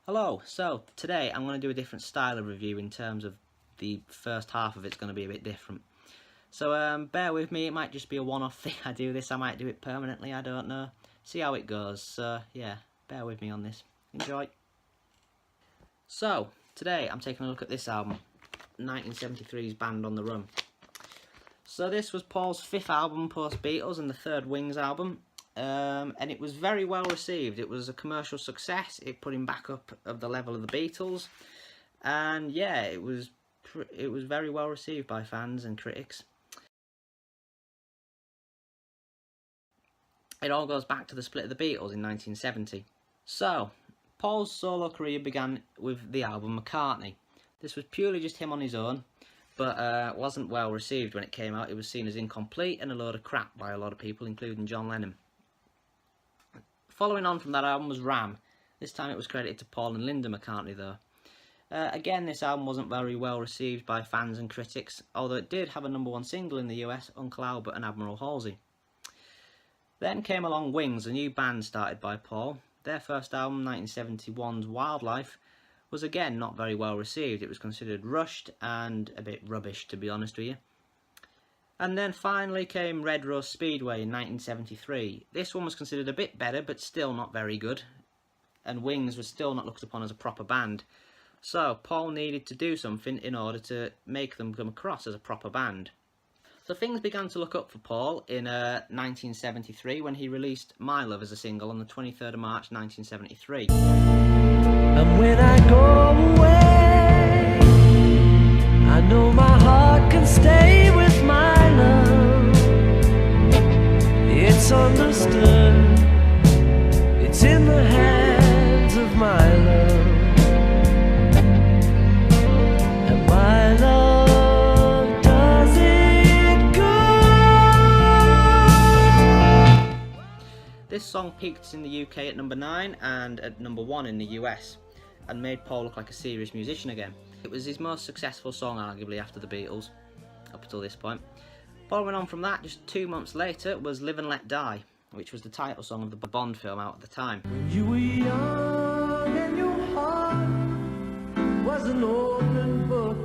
Hello, so today I'm going to do a different style of review in terms of the first half of it's going to be a bit different. So bear with me, it might just be a one-off thing I do this, I might do it permanently, I don't know. See how it goes, so yeah, bear with me on this. Enjoy. So, today I'm taking a look at this album, 1973's Band on the Run. So this was Paul's fifth album post-Beatles and the third Wings album. And it was very well received. It was a commercial success. It put him back up of the level of the Beatles, and yeah, it was very well received by fans and critics. It all goes back to the split of the Beatles in 1970. So Paul's solo career began with the album McCartney. This was purely just him on his own, but wasn't well received when it came out. It was seen as incomplete and a load of crap by a lot of people, including John Lennon. Following on from that album was Ram. This time it was credited to Paul and Linda McCartney though. Again, this album wasn't very well received by fans and critics, although it did have a #1 single in the US, Uncle Albert and Admiral Halsey. Then came along Wings, a new band started by Paul. Their first album, 1971's Wildlife, was again not very well received. It was considered rushed and a bit rubbish, to be honest with you. And then finally came Red Rose Speedway in 1973. This one was considered a bit better, but still not very good. And Wings was still not looked upon as a proper band. So Paul needed to do something in order to make them come across as a proper band. So things began to look up for Paul in 1973 when he released My Love as a single on the 23rd of March 1973. And when I go away, I know my heart can stay with my love. It's understood, it's in the hands of my love. And my love does it good. This song peaked in the UK at number 9 and at number 1 in the US, and made Paul look like a serious musician again. It was his most successful song, arguably, after the Beatles, up until this point. Following on from that, just 2 months later, was Live and Let Die, which was the title song of the Bond film out at the time. When you were young and your heart was an open book,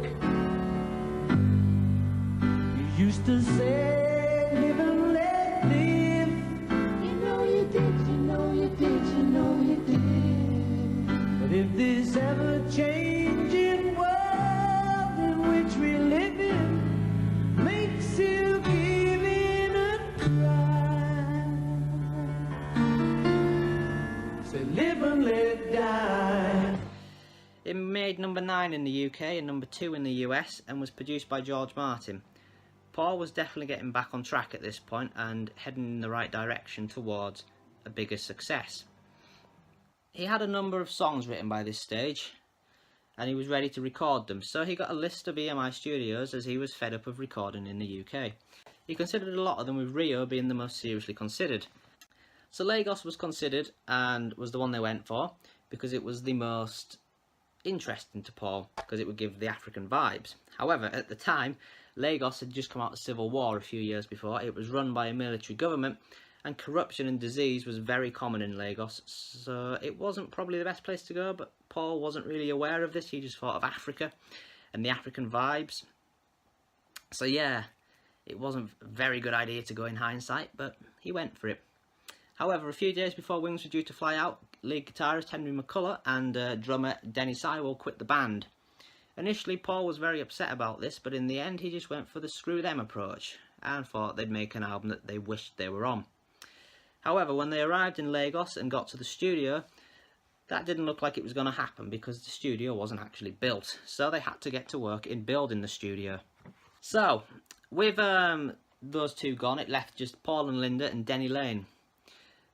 you used to say, live and let live. You know you did, you know you did, you know you did. But if this ever-changing world in which we live in makes you give in and cry, say live and let die. It made number 9 in the UK and number 2 in the US, and was produced by George Martin. Paul was definitely getting back on track at this point and heading in the right direction towards a bigger success. He had a number of songs written by this stage, and he was ready to record them, so he got a list of EMI studios as he was fed up of recording in the UK. He considered a lot of them, with Rio being the most seriously considered. So Lagos was considered, and was the one they went for, because it was the most interesting to Paul, because it would give the African vibes. However, at the time, Lagos had just come out of civil war a few years before. It was run by a military government, and corruption and disease was very common in Lagos, so it wasn't probably the best place to go, but Paul wasn't really aware of this. He just thought of Africa and the African vibes. So yeah, it wasn't a very good idea to go in hindsight, but he went for it. However, a few days before Wings were due to fly out, lead guitarist Henry McCullough and drummer Denny Sywell quit the band. Initially, Paul was very upset about this, but in the end he just went for the screw them approach and thought they'd make an album that they wished they were on. However, when they arrived in Lagos and got to the studio, that didn't look like it was going to happen because the studio wasn't actually built, so they had to get to work in building the studio. So, with those two gone, it left just Paul and Linda and Denny Laine.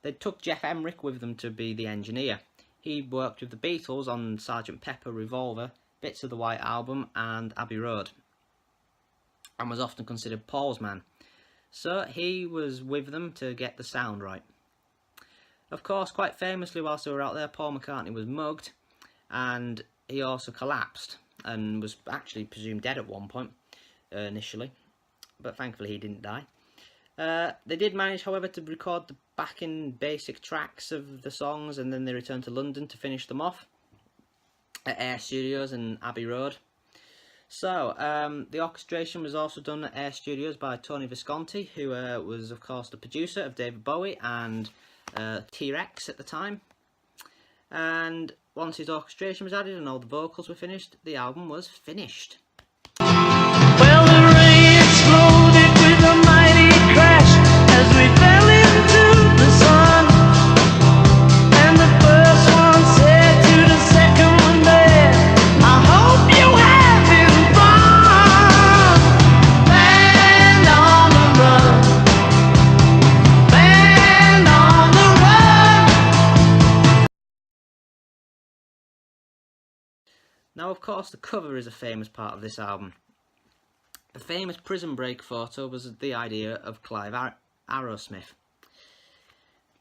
They took Geoff Emerick with them to be the engineer. He worked with the Beatles on Sgt. Pepper, Revolver, bits of the White Album and Abbey Road, and was often considered Paul's man. So he was with them to get the sound right. Of course, quite famously, whilst they were out there, Paul McCartney was mugged, and he also collapsed and was actually presumed dead at one point initially, but thankfully he didn't die. They did manage, however, to record the backing basic tracks of the songs, and then they returned to London to finish them off. at Air Studios in Abbey Road. So, the orchestration was also done at Air Studios by Tony Visconti, who was, of course, the producer of David Bowie and T-Rex at the time. And once his orchestration was added and all the vocals were finished, the album was finished. Well, the rain exploded with a mighty crash as we fell into the sun. And the first one said to the second one there, I hope you having fun. Band on the run. Band on the run. Now, of course, the cover is a famous part of this album. The famous prison break photo was the idea of Clive Arrowsmith.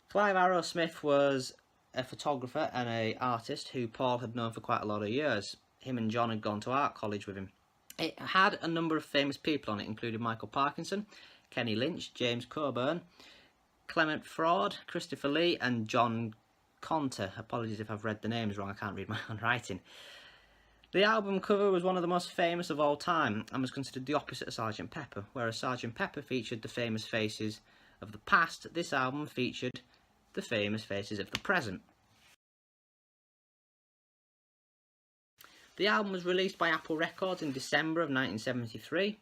Clive Arrowsmith was a photographer and an artist who Paul had known for quite a lot of years. Him and John had gone to art college with him. It had a number of famous people on it, including Michael Parkinson, Kenny Lynch, James Coburn, Clement Fraud, Christopher Lee and John Conter. Apologies if I've read the names wrong, I can't read my own writing. The album cover was one of the most famous of all time and was considered the opposite of Sgt. Pepper. Whereas Sgt. Pepper featured the famous faces of the past, this album featured the famous faces of the present. The album was released by Apple Records in December of 1973,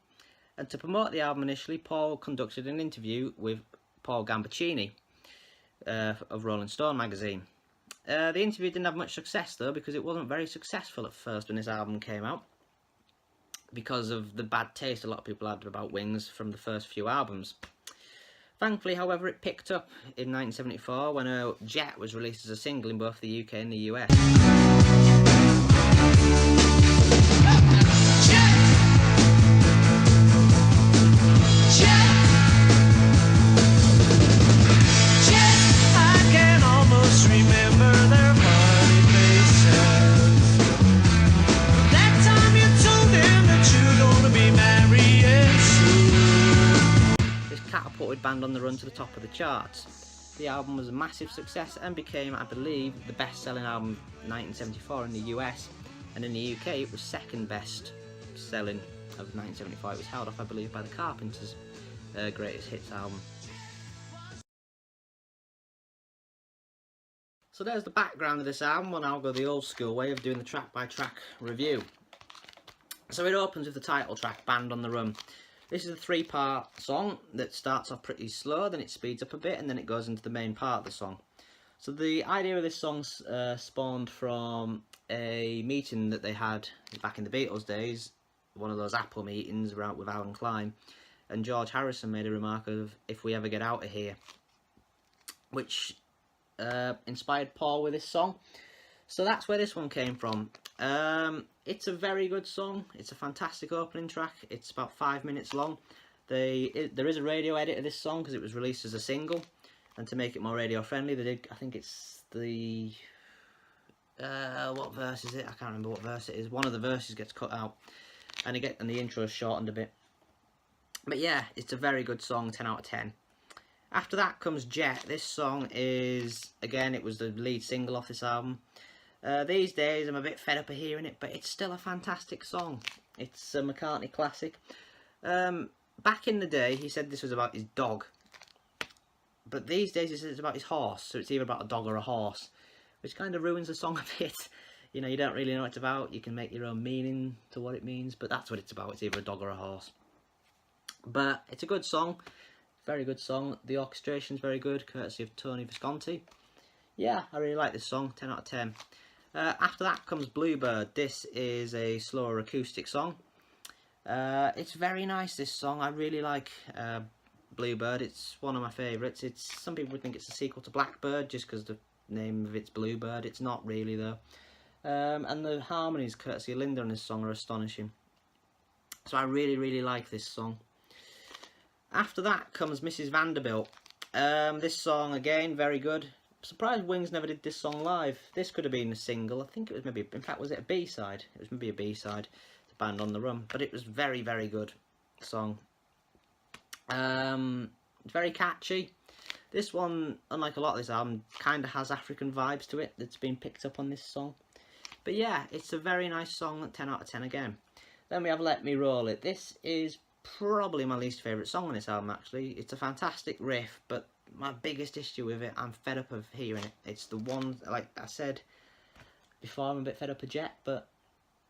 and to promote the album initially, Paul conducted an interview with Paul Gambaccini of Rolling Stone magazine. The interview didn't have much success though, because it wasn't very successful at first when this album came out, because of the bad taste a lot of people had about Wings from the first few albums. Thankfully, however, it picked up in 1974 when Jet was released as a single in both the UK and the US. Band on the Run to the top of the charts. The album was a massive success and became, I believe, the best-selling album of 1974 in the US, and in the UK it was second best selling of 1974. It was held off, I believe, by the Carpenters' greatest hits album. So there's the background of this album. We'll now go the old school way of doing the track by track review. So it opens with the title track, Band on the Run. This is a 3-part song that starts off pretty slow, then it speeds up a bit, and then it goes into the main part of the song. So the idea of this song spawned from a meeting that they had back in the Beatles days, one of those Apple meetings with Alan Klein, and George Harrison made a remark of, if we ever get out of here, which inspired Paul with this song. So that's where this one came from. It's a very good song. It's a fantastic opening track. It's about 5 minutes long. There is a radio edit of this song because it was released as a single, and to make it more radio friendly, they did. I think it's the what verse is it? I can't remember what verse it is. One of the verses gets cut out, and the intro is shortened a bit. But yeah, it's a very good song. 10 out of 10. After that comes Jet. This song is, again, it was the lead single off this album. These days I'm a bit fed up of hearing it, but it's still a fantastic song. It's a McCartney classic. Back in the day he said this was about his dog, but these days he says it's about his horse, so it's either about a dog or a horse, which kind of ruins the song a bit. You know, you don't really know what it's about, you can make your own meaning to what it means, but that's what it's about. It's either a dog or a horse. But it's a good song, very good song. The orchestration's very good, courtesy of Tony Visconti. Yeah, I really like this song, 10 out of 10. After that comes Bluebird. This is a slower acoustic song. It's very nice, this song. I really like Bluebird. It's one of my favourites. Some people would think it's a sequel to Blackbird just because the name of it's Bluebird. It's not really though. And the harmonies courtesy of Linda on this song are astonishing. So I really, really like this song. After that comes Mrs. Vanderbilt. This song, again, very good. Surprised Wings never did this song live. This could have been a single. I think it was maybe, in fact, was it a B-side? It was maybe a B-side to Band on the Run. But it was very, very good song. Very catchy. This one, unlike a lot of this album, kind of has African vibes to it that's been picked up on this song. But yeah, it's a very nice song, 10 out of 10 again. Then we have Let Me Roll It. This is probably my least favourite song on this album, actually. It's a fantastic riff, but my biggest issue with it, I'm fed up of hearing it. It's the one, like I said before, I'm a bit fed up of Jet, but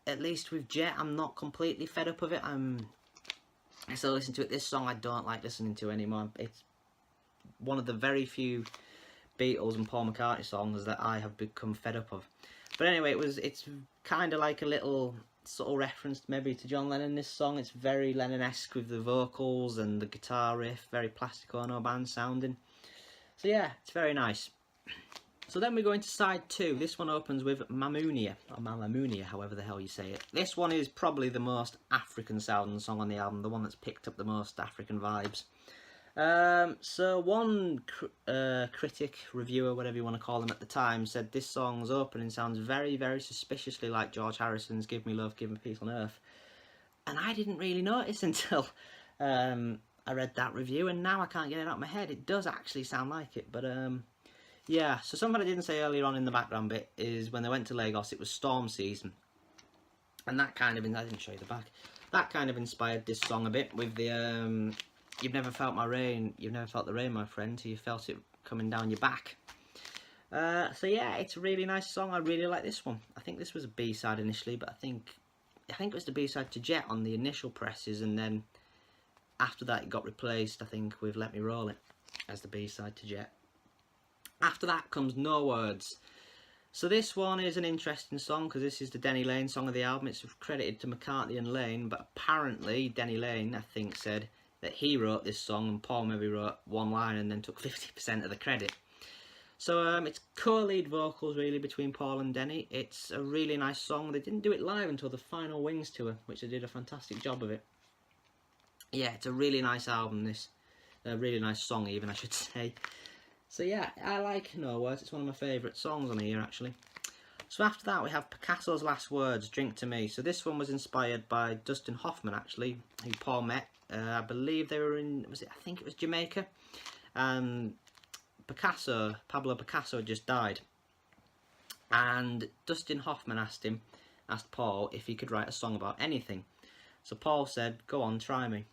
at least with Jet, I'm not completely fed up of it. I still listen to it. This song I don't like listening to anymore. It's one of the very few Beatles and Paul McCartney songs that I have become fed up of. But anyway, it's kind of like a little subtle reference maybe to John Lennon, this song. It's very Lennon-esque with the vocals and the guitar riff, very Plastic Ono Band sounding. So yeah, it's very nice. So then we go into side 2. This one opens with Mamunia, or Malamunia, however the hell you say it. This one is probably the most African sounding song on the album, the one that's picked up the most African vibes. So one critic, reviewer, whatever you want to call them at the time, said this song's opening sounds very, very suspiciously like George Harrison's Give Me Love, Give Me Peace on Earth. And I didn't really notice until I read that review, and now I can't get it out of my head. It does actually sound like it, but yeah. So something I didn't say earlier on in the background bit is when they went to Lagos, it was storm season. And that kind of, I didn't show you the back, that kind of inspired this song a bit with the you've never felt my rain, you've never felt the rain, my friend, till you felt it coming down your back. So yeah, it's a really nice song. I really like this one. I think this was a B-side initially, but I think it was the B-side to Jet on the initial presses, and then after that it got replaced, I think, with Let Me Roll It as the B-side to Jet. After that comes No Words. So this one is an interesting song because this is the Denny Laine song of the album. It's credited to McCartney and Laine, but apparently Denny Laine, I think, said that he wrote this song and Paul maybe wrote one line and then took 50% of the credit. So it's co-lead vocals really between Paul and Denny. It's a really nice song. They didn't do it live until the final Wings tour, which they did a fantastic job of it. Yeah, it's a really nice album, this. A really nice song even, I should say. So yeah, I like No Words. It's one of my favourite songs on here, actually. So after that we have Picasso's Last Words, Drink to Me. So this one was inspired by Dustin Hoffman, actually, who Paul met. I believe they were in, I think it was Jamaica. Pablo Picasso just died. And Dustin Hoffman asked Paul if he could write a song about anything. So Paul said, go on, try me.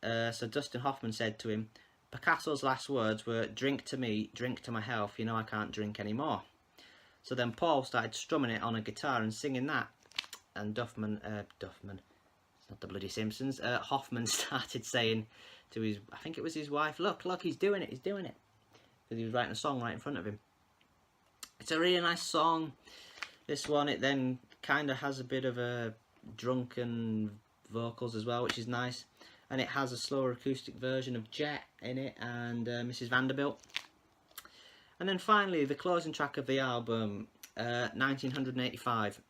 So Dustin Hoffman said to him, Picasso's last words were, drink to me, drink to my health, you know I can't drink anymore. So then Paul started strumming it on a guitar and singing that. And Hoffman, not the bloody Simpsons, Hoffman started saying to his, I think it was his wife, look, he's doing it. Because he was writing a song right in front of him. It's a really nice song. This one, it then kind of has a bit of a drunken vocals as well, which is nice. And it has a slower acoustic version of Jet in it and Mrs. Vanderbilt. And then finally, the closing track of the album, 1985.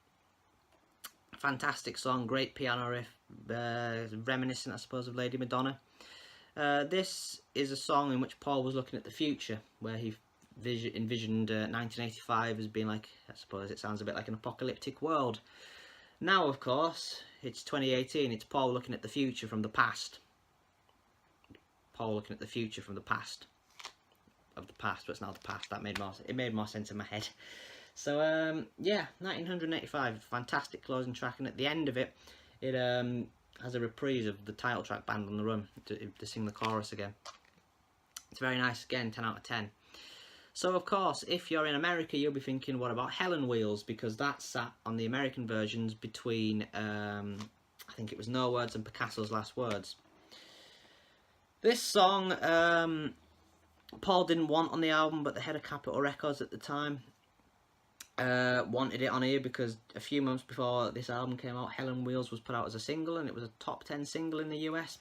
Fantastic song, great piano riff, reminiscent, I suppose, of Lady Madonna. This is a song in which Paul was looking at the future, where he envisioned 1985 as being like, I suppose it sounds a bit like an apocalyptic world. Now, of course, it's 2018, it's Paul looking at the future from the past. Paul looking at the future from the past. Of the past, but it's now the past. It made more sense in my head. So yeah, 1985, fantastic closing track, and at the end of it, it has a reprise of the title track, Band on the Run, to sing the chorus again. It's very nice again, 10 out of 10. So of course, if you're in America, you'll be thinking, what about Helen Wheels? Because that sat on the American versions between, I think it was No Words and Picasso's Last Words. This song, Paul didn't want on the album, but the head of Capitol Records at the time wanted it on here because a few months before this album came out, Helen Wheels was put out as a single, and it was a top 10 single in the US.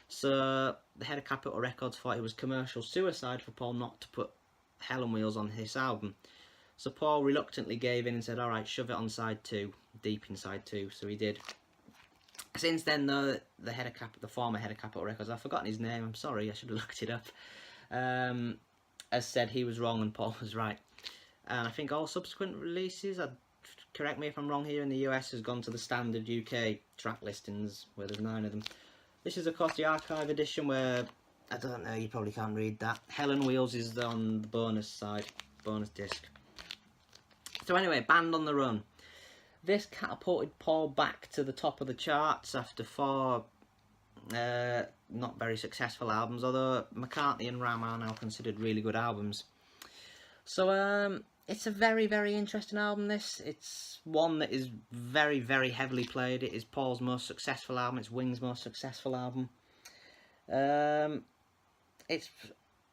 So the head of Capitol Records thought it was commercial suicide for Paul not to put Helen Wheels on his album. So Paul reluctantly gave in and said, alright, shove it on side 2, deep in side 2, so he did. Since then, though, the former head of Capitol Records, I've forgotten his name, I'm sorry, I should have looked it up, has said he was wrong and Paul was right. And I think all subsequent releases, correct me if I'm wrong here, in the US has gone to the standard UK track listings, where there's 9 of them. This is of course the archive edition, where, I don't know, you probably can't read that. Helen Wheels is on the bonus side, bonus disc. So anyway, Band on the Run. This catapulted Paul back to the top of the charts after 4 not very successful albums, although McCartney and Ram are now considered really good albums. So it's a very, very interesting album, this. It's one that is very, very heavily played. It is Paul's most successful album. It's Wings' most successful album. It's,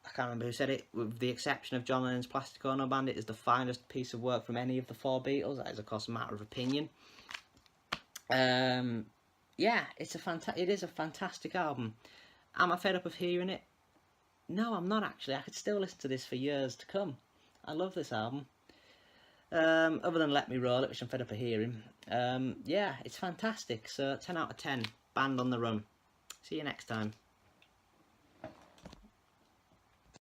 I can't remember who said it, with the exception of John Lennon's Plastic Ono Band, it is the finest piece of work from any of the 4 Beatles. That is, of course, a matter of opinion. Yeah, it is a fantastic album. Am I fed up of hearing it? No, I'm not actually. I could still listen to this for years to come. I love this album. Other than Let Me Roll It, which I'm fed up of hearing. Yeah, it's fantastic. So 10 out of 10. Band on the Run. See you next time.